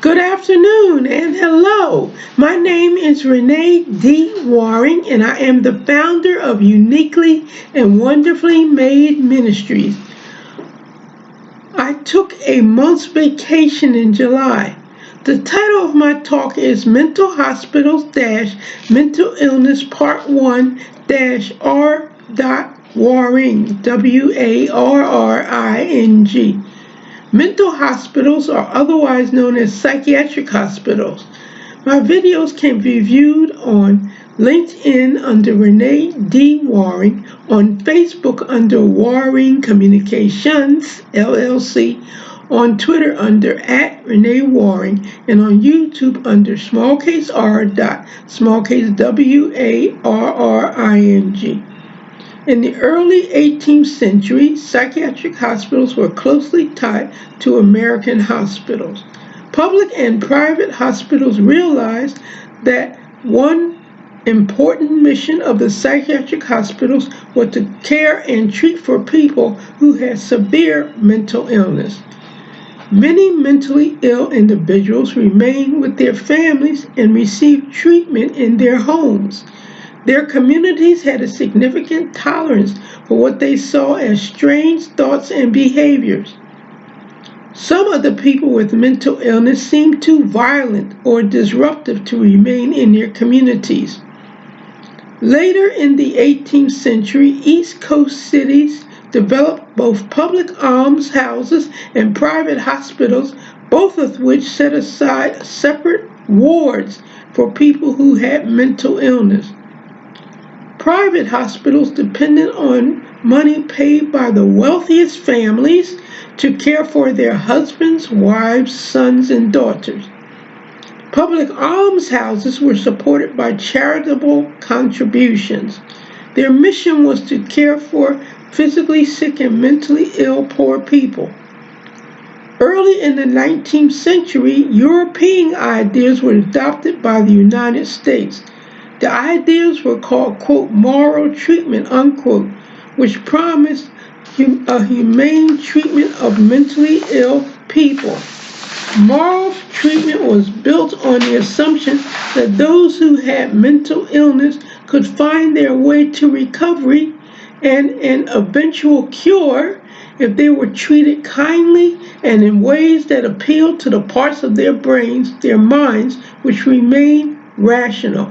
Good afternoon and hello. My name is Renee D. Waring, and I am the founder of Uniquely and Wonderfully Made Ministries. I took a month's vacation in July. The title of my talk is Mental Hospitals Mental Illness Part 1 R. Waring, Warring. Mental hospitals are otherwise known as psychiatric hospitals. My videos can be viewed on LinkedIn under Renee D. Waring, on Facebook under Waring Communications, LLC, on Twitter under @Renee Waring, and on YouTube under Warring. In the early 18th century, psychiatric hospitals were closely tied to American hospitals. Public and private hospitals realized that one important mission of the psychiatric hospitals was to care and treat for people who had severe mental illness. Many mentally ill individuals remained with their families and received treatment in their homes. Their communities had a significant tolerance for what they saw as strange thoughts and behaviors. Some of the people with mental illness seemed too violent or disruptive to remain in their communities. Later in the 18th century, East Coast cities developed both public almshouses and private hospitals, both of which set aside separate wards for people who had mental illness. Private hospitals depended on money paid by the wealthiest families to care for their husbands, wives, sons, and daughters. Public almshouses were supported by charitable contributions. Their mission was to care for physically sick and mentally ill poor people. Early in the 19th century, European ideas were adopted by the United States. The ideas were called, quote, moral treatment, unquote, which promised a humane treatment of mentally ill people. Moral treatment was built on the assumption that those who had mental illness could find their way to recovery and an eventual cure if they were treated kindly and in ways that appealed to the parts of their brains, their minds, which remain rational.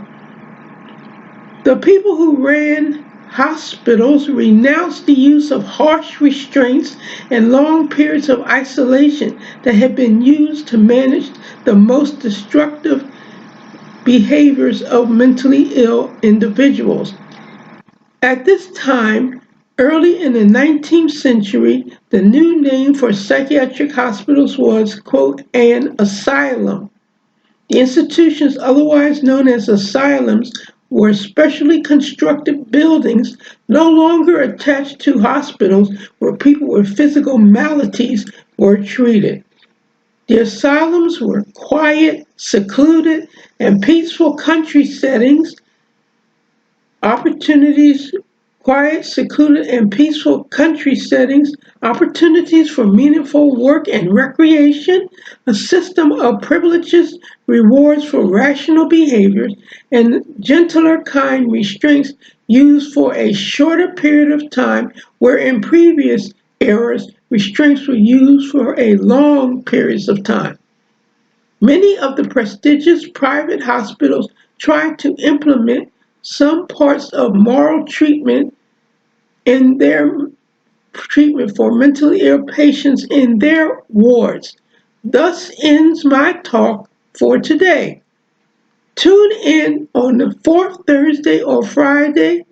The people who ran hospitals renounced the use of harsh restraints and long periods of isolation that had been used to manage the most destructive behaviors of mentally ill individuals. At this time, early in the 19th century, the new name for psychiatric hospitals was, quote, an asylum. The institutions otherwise known as asylums were specially constructed buildings no longer attached to hospitals where people with physical maladies were treated. The asylums were quiet, secluded, and peaceful country settings. Opportunities for meaningful work and recreation, a system of privileges, rewards for rational behaviors, and gentler kind restraints used for a shorter period of time, where in previous eras restraints were used for a long periods of time. Many of the prestigious private hospitals tried to implement some parts of moral treatment in their treatment for mentally ill patients in their wards. Thus ends my talk for today. Tune in on the fourth Thursday or Friday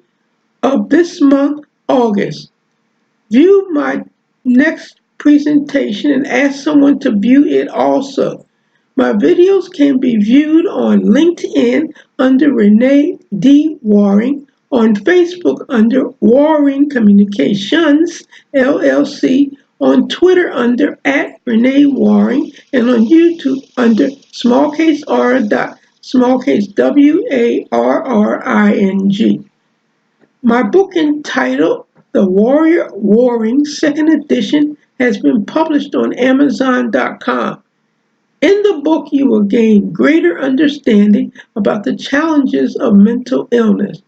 of this month, August. View my next presentation and ask someone to view it also. My videos can be viewed on LinkedIn under Renee D. Waring, on Facebook under Waring Communications, LLC, on Twitter under @Renee Waring, and on YouTube under Warring. My book entitled The Warrior Waring, Second Edition, has been published on Amazon.com. In the book, you will gain greater understanding about the challenges of mental illness.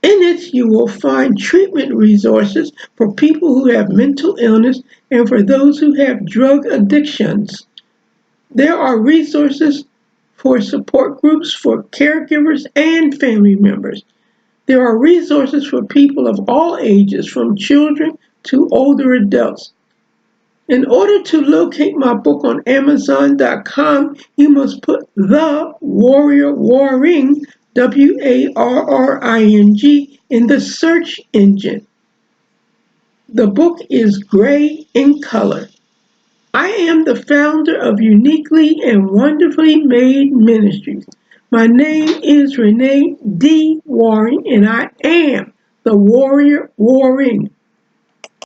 In it, you will find treatment resources for people who have mental illness and for those who have drug addictions. There are resources for support groups for caregivers and family members. There are resources for people of all ages, from children to older adults. In order to locate my book on Amazon.com, you must put The Warrior Warring, Warring, in the search engine. The book is gray in color. I am the founder of Uniquely and Wonderfully Made Ministries. My name is Renee D. Warring, and I am the Warrior Warring.